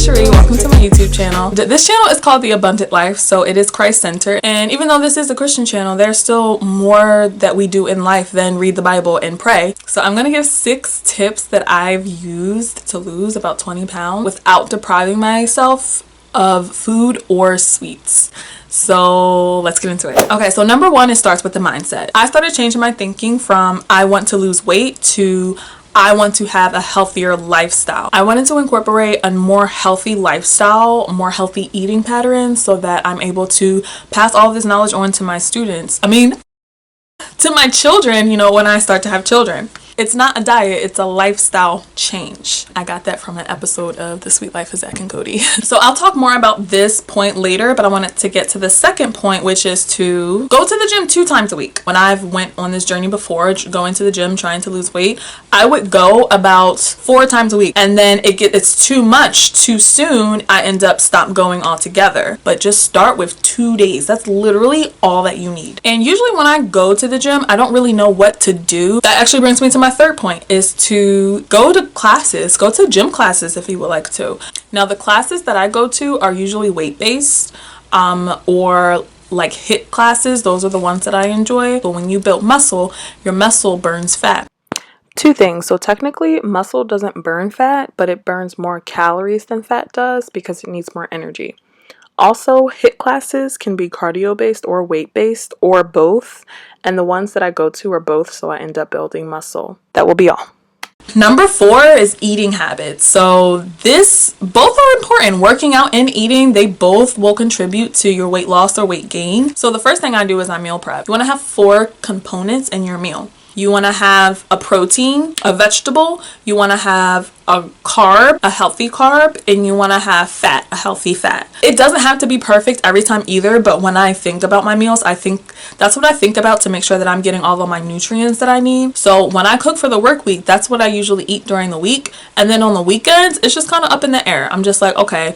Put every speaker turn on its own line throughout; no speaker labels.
Sheree. Welcome to my YouTube channel. This channel is called The Abundant Life, so it is Christ-centered. And even though this is a Christian channel, there's still more that we do in life than read the Bible and pray. So I'm going to give 6 tips that I've used to lose about 20 pounds without depriving myself of food or sweets. So let's get into it. Okay, so number 1, it starts with the mindset. I started changing my thinking from I want to lose weight to I want to have a healthier lifestyle. I wanted to incorporate a more healthy lifestyle, more healthy eating patterns so that I'm able to pass all of this knowledge on to my students. To my children, when I start to have children. It's not a diet, it's a lifestyle change. I got that from an episode of The Sweet Life of Zach and Cody. So I'll talk more about this point later, but I wanted to get to the second point, which is to go to the gym 2 times a week. When I've went on this journey before, going to the gym, trying to lose weight, I would go about 4 times a week, and then it's too much too soon. I end up stop going altogether. But just start with 2 days. That's literally all that you need. And usually when I go to the gym, I don't really know what to do. That actually brings me to my third point, is to go to classes, go to gym classes if you would like to. Now the classes that I go to are usually weight-based or like HIIT classes. Those are the ones that I enjoy. But when you build muscle, your muscle burns fat. 2 things. So technically muscle doesn't burn fat, but it burns more calories than fat does because it needs more energy. Also, HIIT classes can be cardio-based or weight-based or both. And the ones that I go to are both, so I end up building muscle. That will be all. Number 4 is eating habits. So both are important. Working out and eating, they both will contribute to your weight loss or weight gain. So the first thing I do is I meal prep. You want to have 4 components in your meal. You want to have a protein, a vegetable, you want to have a carb, a healthy carb, and you want to have fat, a healthy fat. It doesn't have to be perfect every time either, but when I think about my meals, that's what I think about to make sure that I'm getting all of my nutrients that I need. So when I cook for the work week, that's what I usually eat during the week. And then on the weekends, it's just kind of up in the air. I'm just like, okay,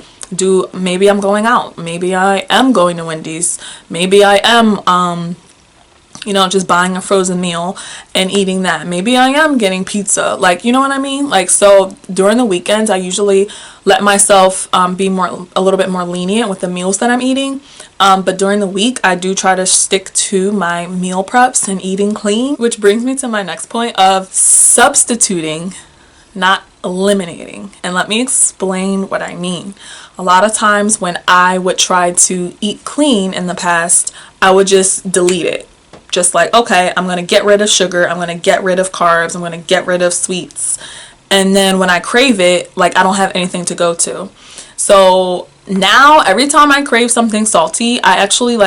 maybe I'm going out. Maybe I am going to Wendy's. Maybe I am, just buying a frozen meal and eating that. Maybe I am getting pizza, you know what I mean? So during the weekends, I usually let myself be a little bit more lenient with the meals that I'm eating. But during the week, I do try to stick to my meal preps and eating clean, which brings me to my next point of substituting, not eliminating. And let me explain what I mean. A lot of times when I would try to eat clean in the past, I would just delete it. Just like, okay, I'm going to get rid of sugar. I'm going to get rid of carbs. I'm going to get rid of sweets. And then when I crave it, I don't have anything to go to. So now every time I crave something salty, I actually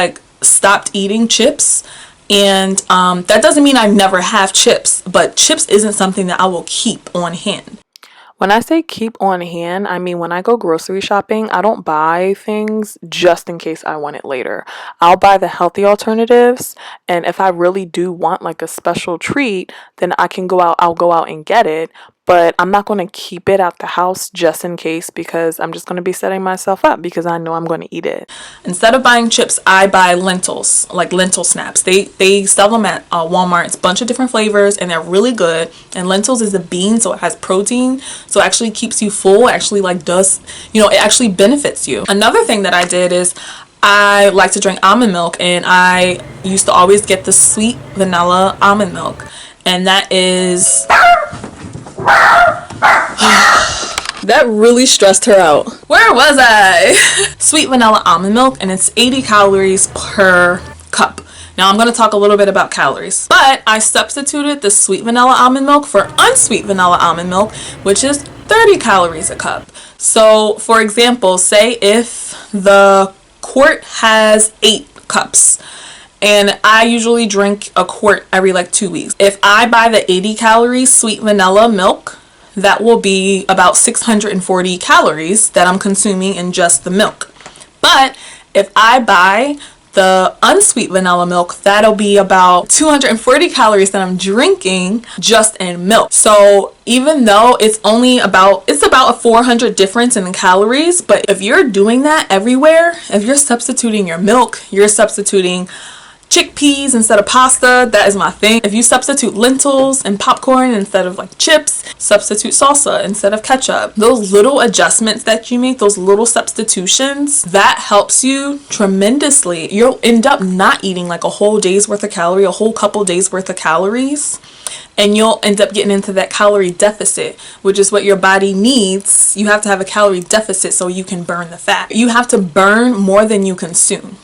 stopped eating chips. And that doesn't mean I never have chips, but chips isn't something that I will keep on hand. When I say keep on hand, I mean when I go grocery shopping, I don't buy things just in case I want it later. I'll buy the healthy alternatives, and if I really do want a special treat, then I'll go out and get it. But I'm not going to keep it at the house just in case, because I'm just going to be setting myself up because I know I'm going to eat it. Instead of buying chips, I buy lentils, lentil snaps. They sell them at Walmart. It's a bunch of different flavors and they're really good. And lentils is a bean, so it has protein. So it actually keeps you full. It actually it actually benefits you. Another thing that I did is I like to drink almond milk, and I used to always get the sweet vanilla almond milk. And that is... That really stressed her out. Where was I? Sweet vanilla almond milk, and it's 80 calories per cup. Now I'm going to talk a little bit about calories, but I substituted the sweet vanilla almond milk for unsweet vanilla almond milk, which is 30 calories a cup. So for example, say if the quart has 8 cups, and I usually drink a quart every 2 weeks. If I buy the 80 calorie sweet vanilla milk, that will be about 640 calories that I'm consuming in just the milk. But if I buy the unsweet vanilla milk, that'll be about 240 calories that I'm drinking just in milk. So even though it's about a 400 difference in the calories, but if you're doing that everywhere, if you're substituting your milk, you're substituting chickpeas instead of pasta, that is my thing. If you substitute lentils and popcorn instead of like chips, substitute salsa instead of ketchup. Those little adjustments that you make, those little substitutions, that helps you tremendously. You'll end up not eating like a whole day's worth of calorie, a whole couple days worth of calories, and you'll end up getting into that calorie deficit, which is what your body needs. You have to have a calorie deficit so you can burn the fat. You have to burn more than you consume.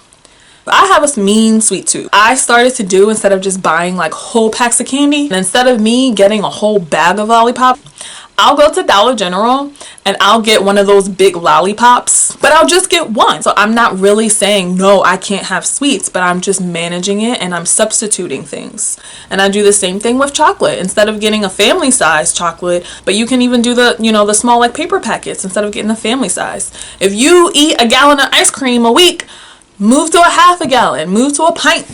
I have a mean sweet tooth. I started to do, instead of just buying like whole packs of candy, and instead of me getting a whole bag of lollipops, I'll go to Dollar General and I'll get one of those big lollipops, but I'll just get one. So I'm not really saying no, I can't have sweets, but I'm just managing it and I'm substituting things. And I do the same thing with chocolate. Instead of getting a family size chocolate, but you can even do the, the small like paper packets instead of getting the family size. If you eat a gallon of ice cream a week, move to a half a gallon, move to a pint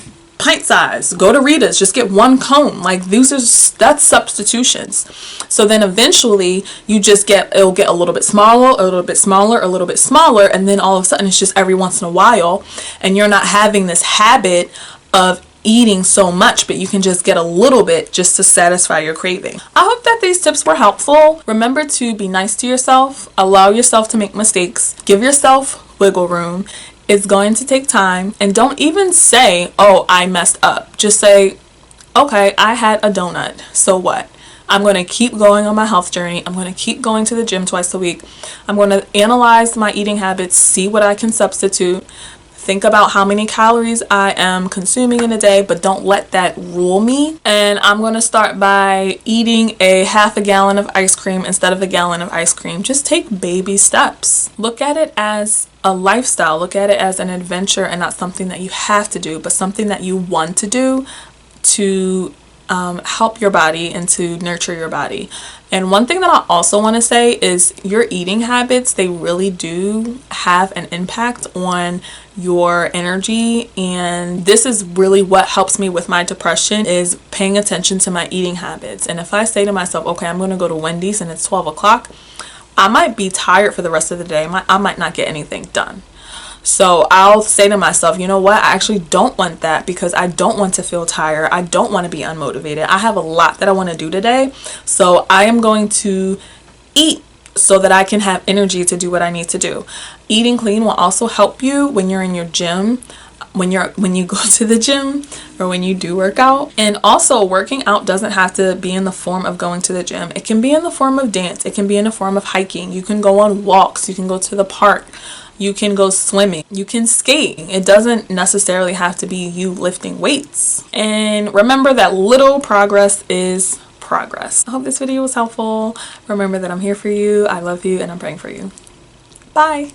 size, go to Rita's, just get one cone. Like that's substitutions. So then eventually it'll get a little bit smaller, a little bit smaller, a little bit smaller, and then all of a sudden it's just every once in a while, and you're not having this habit of eating so much, but you can just get a little bit just to satisfy your craving. I hope that these tips were helpful. Remember to be nice to yourself, allow yourself to make mistakes, give yourself wiggle room. It's going to take time, and don't even say, oh, I messed up. Just say, okay, I had a donut, so what? I'm going to keep going on my health journey. I'm going to keep going to the gym twice a week. I'm going to analyze my eating habits, see what I can substitute, think about how many calories I am consuming in a day, but don't let that rule me. And I'm going to start by eating a half a gallon of ice cream instead of a gallon of ice cream. Just take baby steps. Look at it as a lifestyle. Look at it as an adventure, and not something that you have to do, but something that you want to do to help your body and to nurture your body. And one thing that I also want to say is your eating habits, they really do have an impact on your energy. And this is really what helps me with my depression, is paying attention to my eating habits. And if I say to myself, okay, I'm going to go to Wendy's and it's 12 o'clock, I might be tired for the rest of the day. I might not get anything done. So I'll say to myself, you know what? I actually don't want that, because I don't want to feel tired. I don't want to be unmotivated. I have a lot that I want to do today. So I am going to eat so that I can have energy to do what I need to do. Eating clean will also help you when you're in your gym, when you go to the gym, or when you do work out. And also, working out doesn't have to be in the form of going to the gym. It can be in the form of dance. It can be in the form of hiking. You can go on walks. You can go to the park. You can go swimming. You can skate. It doesn't necessarily have to be you lifting weights. And remember that little progress is progress. I hope this video was helpful. Remember that I'm here for you. I love you, and I'm praying for you. Bye.